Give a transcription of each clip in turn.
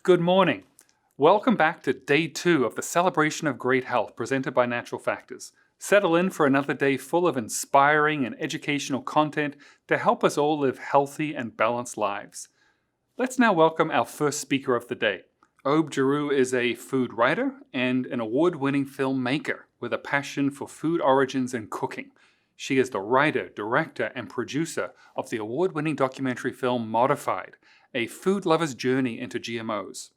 Good morning. Welcome back to day 2 of the celebration of great health presented by Natural Factors. Settle in for another day full of inspiring and educational content to help us all live healthy and balanced lives. Let's now welcome our first speaker of the day. Aube Giroux is a food writer and an award-winning filmmaker with a passion for food origins and cooking. She is the writer, director, and producer of the award-winning documentary film Modified, a food lover's journey into GMOs.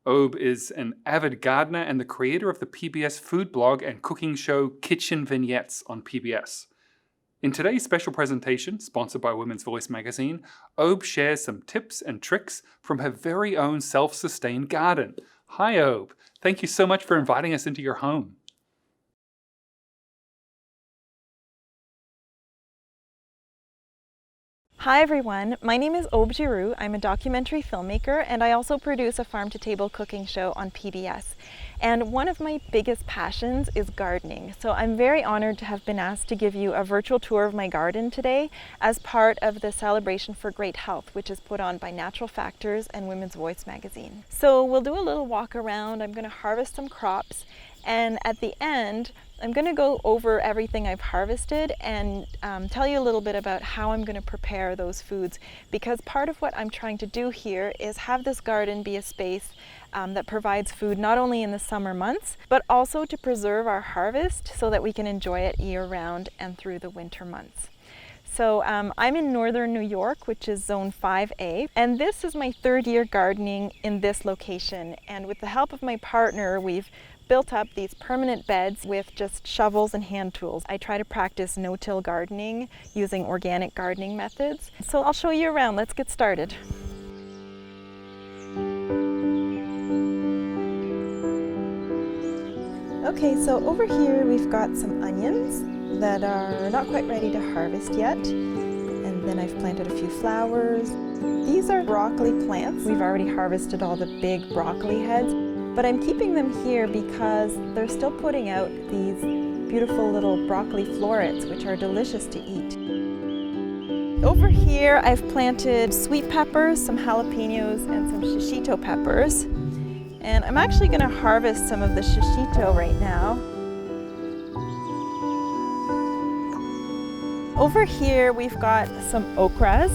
Aube is an avid gardener and the creator of the PBS food blog and cooking show Kitchen Vignettes on PBS. In today's special presentation, sponsored by Women's Voice magazine, Aube shares some tips and tricks from her very own self-sustained garden. Hi Aube, thank you so much for inviting us into your home. Hi everyone, my name is Aube Giroux. I'm a documentary filmmaker and I also produce a farm-to-table cooking show on PBS. And one of my biggest passions is gardening. So I'm very honored to have been asked to give you a virtual tour of my garden today as part of the Celebration for Great Health, which is put on by Natural Factors and Women's Voice magazine. So we'll do a little walk around. I'm going to harvest some crops, and at the end I'm going to go over everything I've harvested and tell you a little bit about how I'm going to prepare those foods, because part of what I'm trying to do here is have this garden be a space that provides food not only in the summer months, but also to preserve our harvest so that we can enjoy it year-round and through the winter months. So I'm in northern New York, which is zone 5A, and this is my third year gardening in this location. And with the help of my partner, we've built up these permanent beds with just shovels and hand tools. I try to practice no-till gardening using organic gardening methods. So I'll show you around. Let's get started. Okay, so over here we've got some onions that are not quite ready to harvest yet. And then I've planted a few flowers. These are broccoli plants. We've already harvested all the big broccoli heads, but I'm keeping them here because they're still putting out these beautiful little broccoli florets, which are delicious to eat. Over here I've planted sweet peppers, some jalapenos, and some shishito peppers. And I'm actually going to harvest some of the shishito right now. Over here we've got some okras.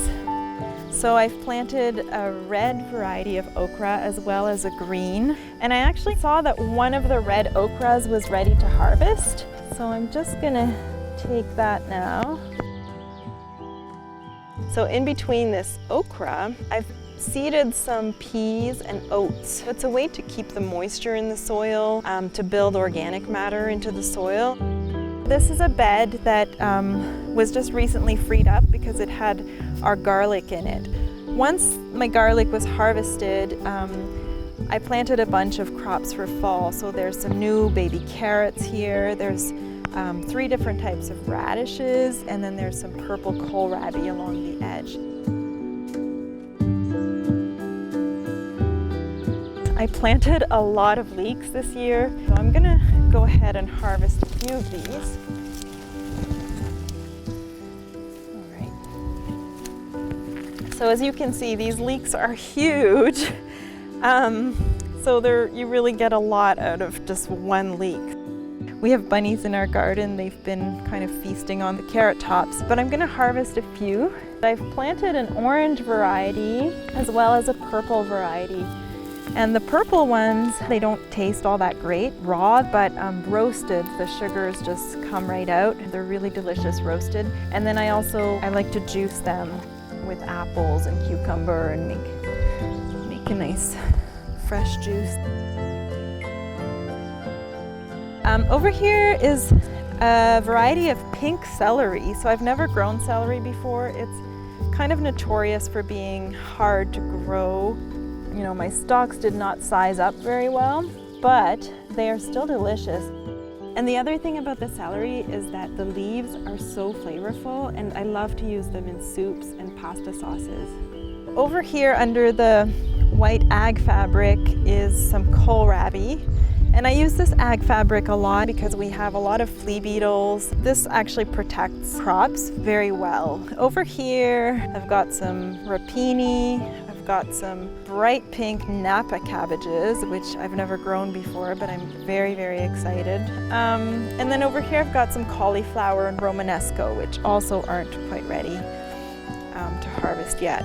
So I've planted a red variety of okra as well as a green. And I actually saw that one of the red okras was ready to harvest. So I'm just gonna take that now. So in between this okra, I've seeded some peas and oats. It's a way to keep the moisture in the soil, to build organic matter into the soil. This is a bed that was just recently freed up because it had our garlic in it. Once my garlic was harvested, I planted a bunch of crops for fall. So there's some new baby carrots here, there's 3 different types of radishes, and then there's some purple kohlrabi along the edge. I planted a lot of leeks this year, so I'm gonna go ahead and harvest a few of these. So as you can see, these leeks are huge. So you really get a lot out of just one leek. We have bunnies in our garden. They've been kind of feasting on the carrot tops, but I'm gonna harvest a few. I've planted an orange variety as well as a purple variety. And the purple ones, they don't taste all that great raw, but roasted, the sugars just come right out. They're really delicious roasted. And then I like to juice them with apples and cucumber and make a nice fresh juice. Over here is a variety of pink celery. So I've never grown celery before. It's kind of notorious for being hard to grow. You know, my stalks did not size up very well, but they are still delicious. And the other thing about the celery is that the leaves are so flavorful, and I love to use them in soups and pasta sauces. Over here under the white ag fabric is some kohlrabi. And I use this ag fabric a lot because we have a lot of flea beetles. This actually protects crops very well. Over here, I've got some rapini, I've I've got some bright pink Napa cabbages, which I've never grown before, but I'm very, very excited. And then over here I've got some cauliflower and Romanesco, which also aren't quite ready to harvest yet.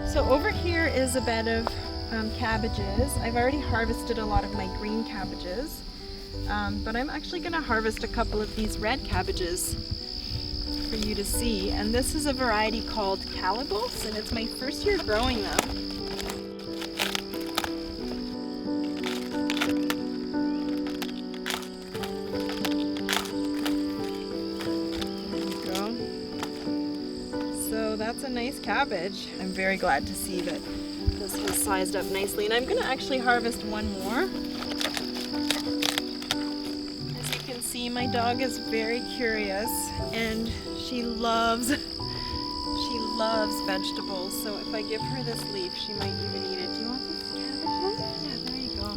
So over here is a bed of cabbages. I've already harvested a lot of my green cabbages, but I'm actually going to harvest a couple of these red cabbages for you to see. And this is a variety called Cabbage, and it's my first year growing them. There you go. So that's a nice cabbage. I'm very glad to see that this has sized up nicely, and I'm going to actually harvest one more. As you can see, my dog is very curious, and she loves vegetables, so if I give her this leaf, she might even eat it. Do you want this cabbage leaf? Yeah, there you go.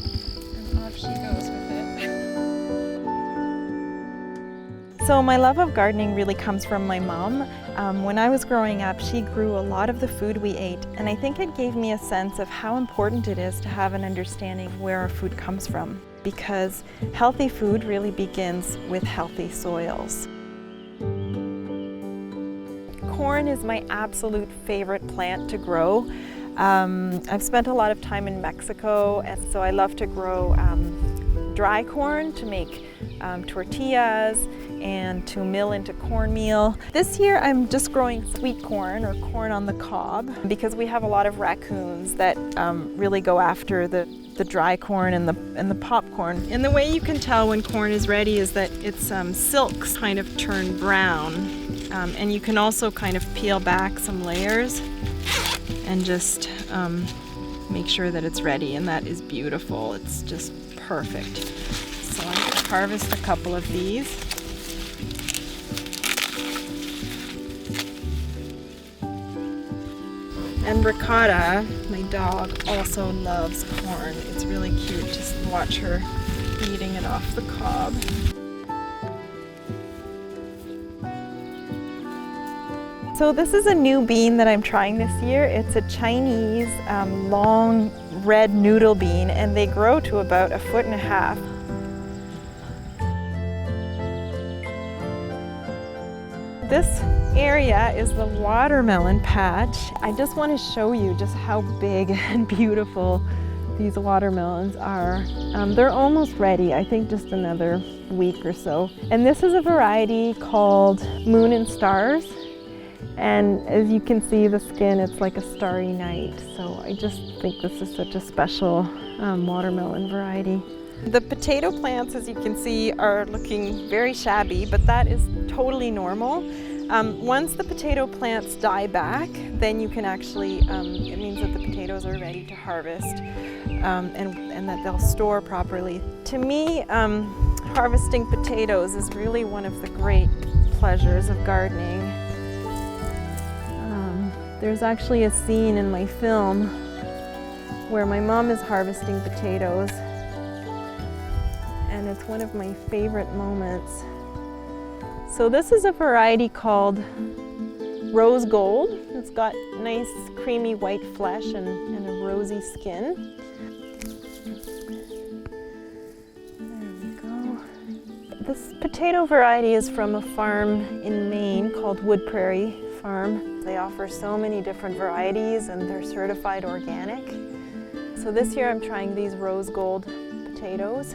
And off she goes with it. So my love of gardening really comes from my mom. When I was growing up, she grew a lot of the food we ate, and I think it gave me a sense of how important it is to have an understanding where our food comes from, because healthy food really begins with healthy soils. Corn is my absolute favorite plant to grow. I've spent a lot of time in Mexico, and so I love to grow dry corn to make tortillas and to mill into cornmeal. This year I'm just growing sweet corn, or corn on the cob, because we have a lot of raccoons that really go after the dry corn and the popcorn. And the way you can tell when corn is ready is that its silks kind of turn brown. And you can also kind of peel back some layers and just make sure that it's ready, and that is beautiful. It's just perfect. So I'm going to harvest a couple of these. And Ricotta, my dog, also loves corn. It's really cute just to watch her eating it off the cob. So this is a new bean that I'm trying this year. It's a Chinese long red noodle bean, and they grow to about 1.5 feet. This area is the watermelon patch. I just want to show you just how big and beautiful these watermelons are. They're almost ready, I think just another week or so. And this is a variety called Moon and Stars. And as you can see, the skin, it's like a starry night. So I just think this is such a special watermelon variety. The potato plants, as you can see, are looking very shabby, but that is totally normal. Once the potato plants die back, then you can actually, it means that the potatoes are ready to harvest and that they'll store properly. To me, harvesting potatoes is really one of the great pleasures of gardening. There's actually a scene in my film where my mom is harvesting potatoes, and it's one of my favorite moments. So this is a variety called Rose Gold. It's got nice creamy white flesh and a rosy skin. There we go. This potato variety is from a farm in Maine called Wood Prairie Farm. They offer so many different varieties, and they're certified organic. So this year I'm trying these Rose Gold potatoes,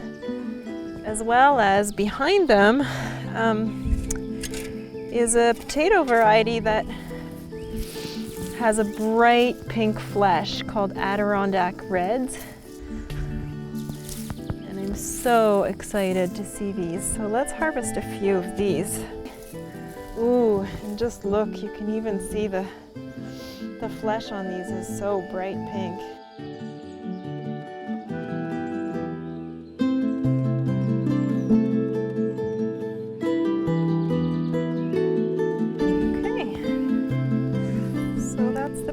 as well as behind them is a potato variety that has a bright pink flesh called Adirondack Reds. And I'm so excited to see these. So let's harvest a few of these. Ooh, and just look, you can even see the flesh on these is so bright pink.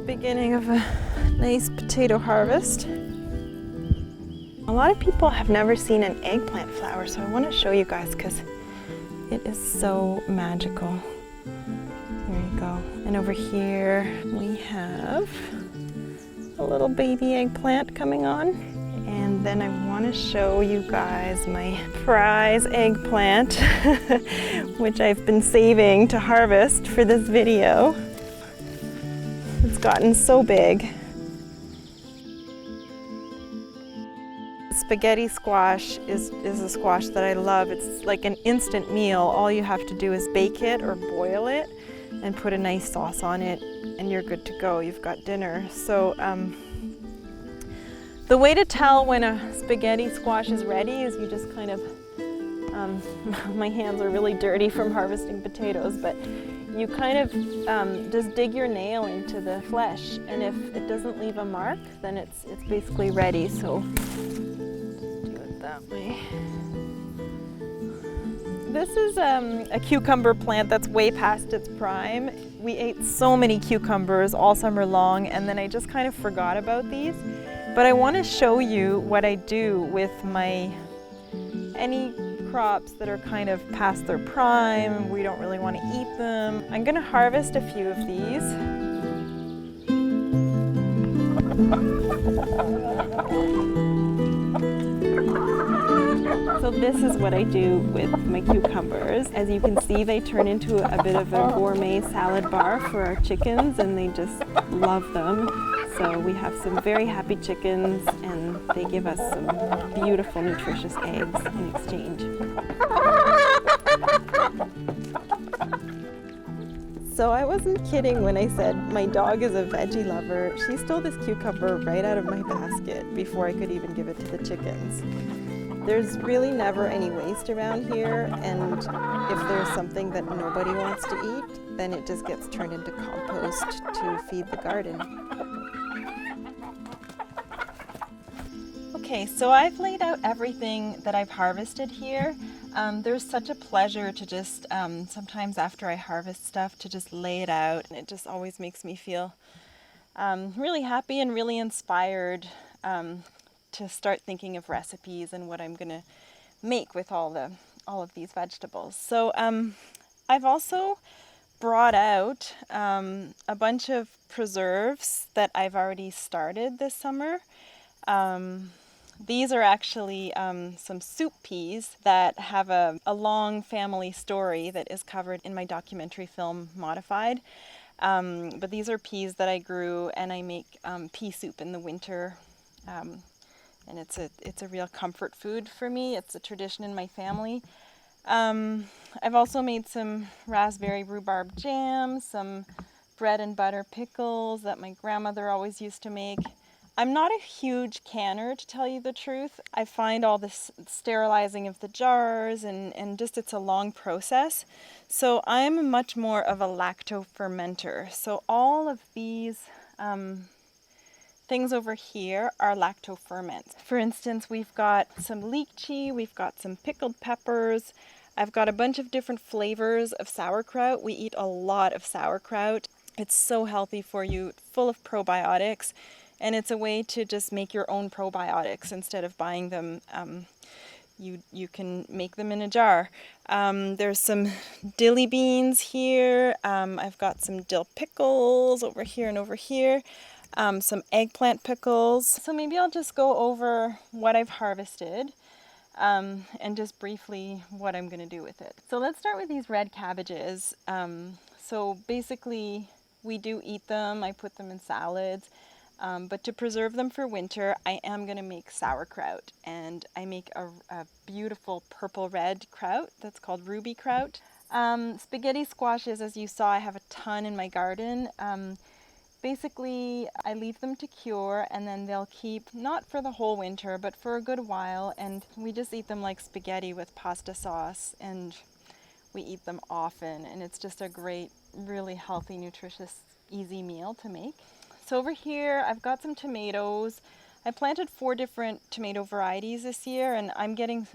Beginning of a nice potato harvest. A lot of people have never seen an eggplant flower, so I want to show you guys because it is so magical. There you go. And over here we have a little baby eggplant coming on. And then I want to show you guys my prize eggplant, which I've been saving to harvest for this video. It's gotten so big. Spaghetti squash is a squash that I love. It's like an instant meal. All you have to do is bake it or boil it and put a nice sauce on it and you're good to go. You've got dinner. So the way to tell when a spaghetti squash is ready is you just kind of, my hands are really dirty from harvesting potatoes, but you kind of just dig your nail into the flesh, and if it doesn't leave a mark, then it's basically ready. So do it that way. This is a cucumber plant that's way past its prime. We ate so many cucumbers all summer long, and then I just kind of forgot about these. But I want to show you what I do with any crops that are kind of past their prime. We don't really want to eat them. I'm going to harvest a few of these. So this is what I do with my cucumbers. As you can see, they turn into a bit of a gourmet salad bar for our chickens, and they just love them. So we have some very happy chickens, and they give us some beautiful, nutritious eggs in exchange. So I wasn't kidding when I said my dog is a veggie lover. She stole this cucumber right out of my basket before I could even give it to the chickens. There's really never any waste around here, and if there's something that nobody wants to eat, then it just gets turned into compost to feed the garden. Okay, so I've laid out everything that I've harvested here. There's such a pleasure to just, sometimes after I harvest stuff, to just lay it out. And it just always makes me feel really happy and really inspired to start thinking of recipes and what I'm gonna make with all of these vegetables. So I've also brought out a bunch of preserves that I've already started this summer. These are actually some soup peas that have a long family story that is covered in my documentary film, Modified. But these are peas that I grew, and I make pea soup in the winter. And it's a real comfort food for me. It's a tradition in my family. I've also made some raspberry rhubarb jam, some bread and butter pickles that my grandmother always used to make. I'm not a huge canner, to tell you the truth. I find all this sterilizing of the jars and just it's a long process. So I'm much more of a lacto-fermenter. So all of these things over here are lacto-ferments. For instance, we've got some lychee, we've got some pickled peppers. I've got a bunch of different flavors of sauerkraut. We eat a lot of sauerkraut. It's so healthy for you, full of probiotics. And it's a way to just make your own probiotics instead of buying them. You can make them in a jar. There's some dilly beans here. I've got some dill pickles over here and over here. Some eggplant pickles. So maybe I'll just go over what I've harvested and just briefly what I'm going to do with it. So let's start with these red cabbages. So basically we do eat them. I put them in salads. But to preserve them for winter, I am going to make sauerkraut, and I make a beautiful purple-red kraut that's called ruby kraut. Spaghetti squashes, as you saw, I have a ton in my garden. Basically, I leave them to cure, and then they'll keep, not for the whole winter, but for a good while, and we just eat them like spaghetti with pasta sauce, and we eat them often, and it's just a great, really healthy, nutritious, easy meal to make. So over here, I've got some tomatoes. I planted 4 different tomato varieties this year, and I'm getting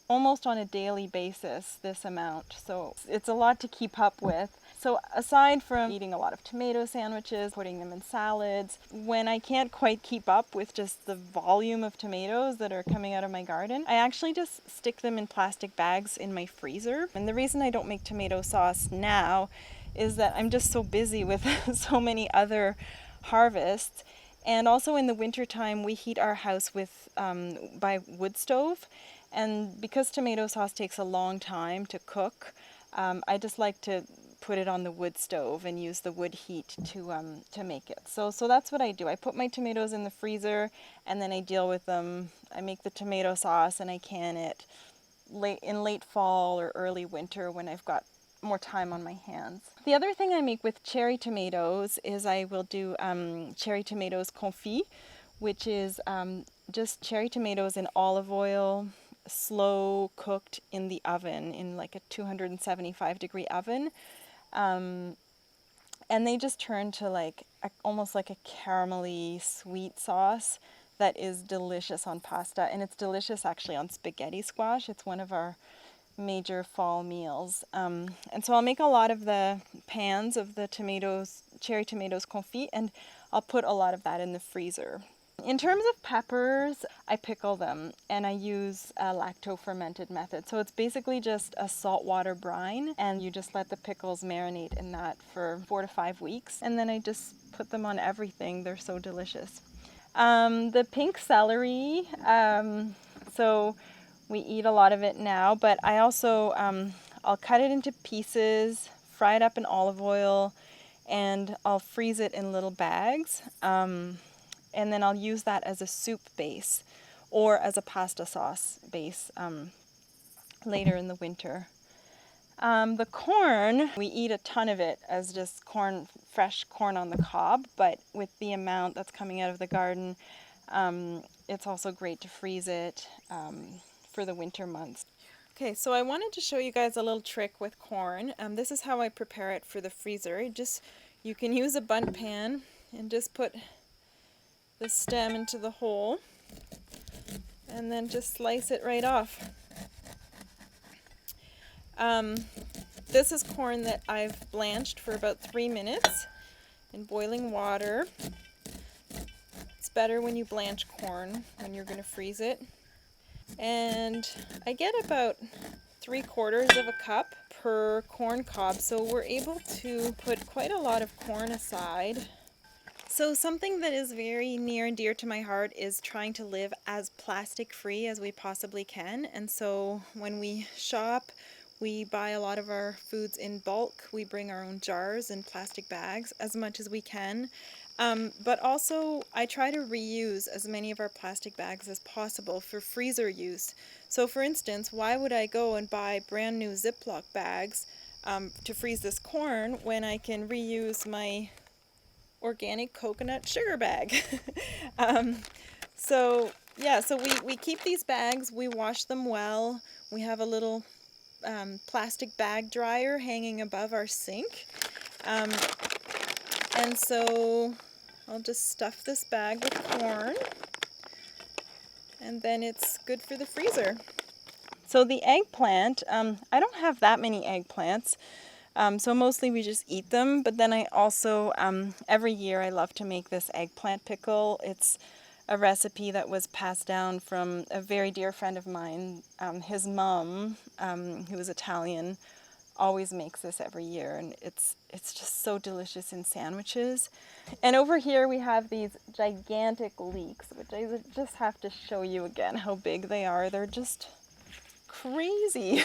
almost on a daily basis this amount. So it's a lot to keep up with. So aside from eating a lot of tomato sandwiches, putting them in salads, when I can't quite keep up with just the volume of tomatoes that are coming out of my garden, I actually just stick them in plastic bags in my freezer. And the reason I don't make tomato sauce now is that I'm just so busy with so many other harvests, And also in the wintertime, we heat our house with by wood stove. And because tomato sauce takes a long time to cook, I just like to put it on the wood stove and use the wood heat to make it. So that's what I do. I put my tomatoes in the freezer and then I deal with them. I make the tomato sauce and I can it in late fall or early winter when I've got more time on my hands. The other thing I make with cherry tomatoes is I will do cherry tomatoes confit, which is just cherry tomatoes in olive oil, slow cooked in the oven in like a 275-degree oven. And they just turn to like almost like a caramelly sweet sauce that is delicious on pasta, and it's delicious actually on spaghetti squash. It's one of our major fall meals. And so I'll make a lot of the pans of the cherry tomatoes confit, and I'll put a lot of that in the freezer. In terms of peppers, I pickle them and I use a lacto-fermented method. So it's basically just a saltwater brine and you just let the pickles marinate in that for 4 to 5 weeks. And then I just put them on everything. They're so delicious. The pink celery, so we eat a lot of it now, but I also, I'll cut it into pieces, fry it up in olive oil, and I'll freeze it in little bags. And then I'll use that as a soup base or as a pasta sauce base later in the winter. The corn, we eat a ton of it as just fresh corn on the cob, but with the amount that's coming out of the garden, it's also great to freeze it for the winter months. Okay, so I wanted to show you guys a little trick with corn. This is how I prepare it for the freezer. You can use a bundt pan and just put the stem into the hole and then just slice it right off. This is corn that I've blanched for about 3 minutes in boiling water. It's better when you blanch corn when you're going to freeze it. And I get about 3/4 of a cup per corn cob, so we're able to put quite a lot of corn aside. So something that is very near and dear to my heart is trying to live as plastic free as we possibly can. And so when we shop, we buy a lot of our foods in bulk. We bring our own jars and plastic bags as much as we can. But also I try to reuse as many of our plastic bags as possible for freezer use. So for instance, why would I go and buy brand new Ziploc bags to freeze this corn when I can reuse my organic coconut sugar bag? So we keep these bags, we wash them well. We have a little plastic bag dryer hanging above our sink. And so I'll just stuff this bag with corn and then it's good for the freezer. So the eggplant, I don't have that many eggplants. So mostly we just eat them, but then I also, every year I love to make this eggplant pickle. It's a recipe that was passed down from a very dear friend of mine. His mom, who is Italian, always makes this every year, and it's just so delicious in sandwiches. And over here we have these gigantic leeks, which I just have to show you again how big they are. They're just crazy.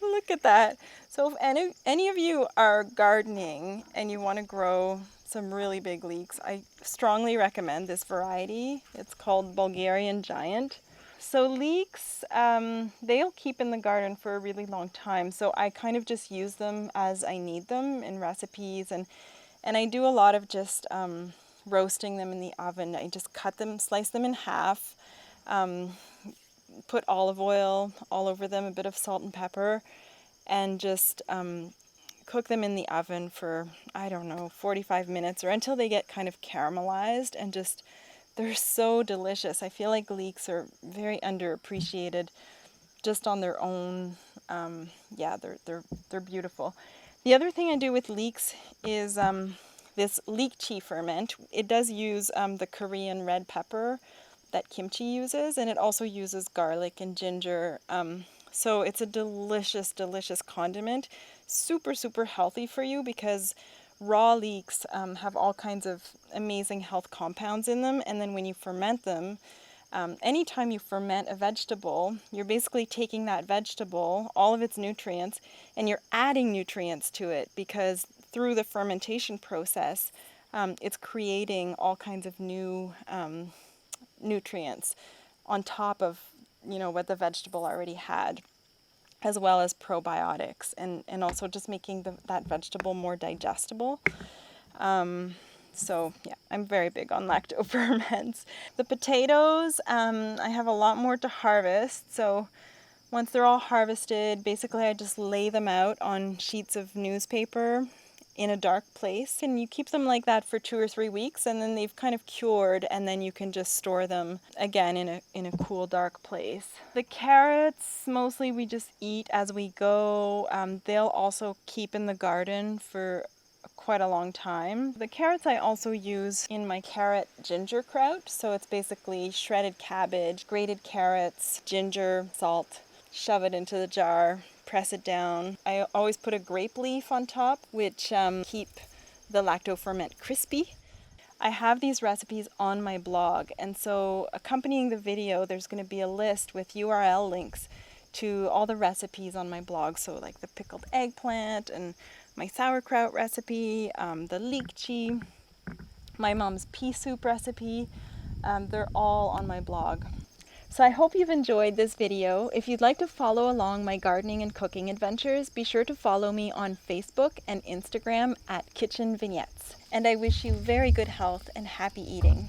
Look at that. So if any of you are gardening and you want to grow some really big leeks, I strongly recommend this variety. It's called Bulgarian Giant. So leeks, they'll keep in the garden for a really long time. So I kind of just use them as I need them in recipes, and I do a lot of just roasting them in the oven. I just cut them, slice them in half, put olive oil all over them, a bit of salt and pepper, and just cook them in the oven for, I don't know, 45 minutes or until they get kind of caramelized, and just, they're so delicious. I feel like leeks are very underappreciated just on their own. Yeah, they're beautiful. The other thing I do with leeks is this leek tea ferment. It does use the Korean red pepper that kimchi uses, and it also uses garlic and ginger. So it's a delicious, delicious condiment. Super, super healthy for you because raw leeks have all kinds of amazing health compounds in them, and then when you ferment them, anytime you ferment a vegetable, you're basically taking that vegetable, all of its nutrients, and you're adding nutrients to it, because through the fermentation process, it's creating all kinds of new nutrients on top of, you know, what the vegetable already had, as well as probiotics, and also just making that vegetable more digestible. So yeah, I'm very big on lacto-ferments. The potatoes, I have a lot more to harvest. So once they're all harvested, basically I just lay them out on sheets of newspaper in a dark place, and you keep them like that for 2 or 3 weeks, and then they've kind of cured, and then you can just store them again in a cool, dark place. The carrots, mostly we just eat as we go. They'll also keep in the garden for quite a long time. The carrots I also use in my carrot ginger kraut, so it's basically shredded cabbage, grated carrots, ginger, salt, shove it into the jar, press it down. I always put a grape leaf on top, which keep the lacto-ferment crispy. I have these recipes on my blog, and so accompanying the video, there's going to be a list with URL links to all the recipes on my blog, so like the pickled eggplant and my sauerkraut recipe, the leek, my mom's pea soup recipe. They're all on my blog. So I hope you've enjoyed this video. If you'd like to follow along my gardening and cooking adventures, be sure to follow me on Facebook and Instagram at Kitchen Vignettes. And I wish you very good health and happy eating.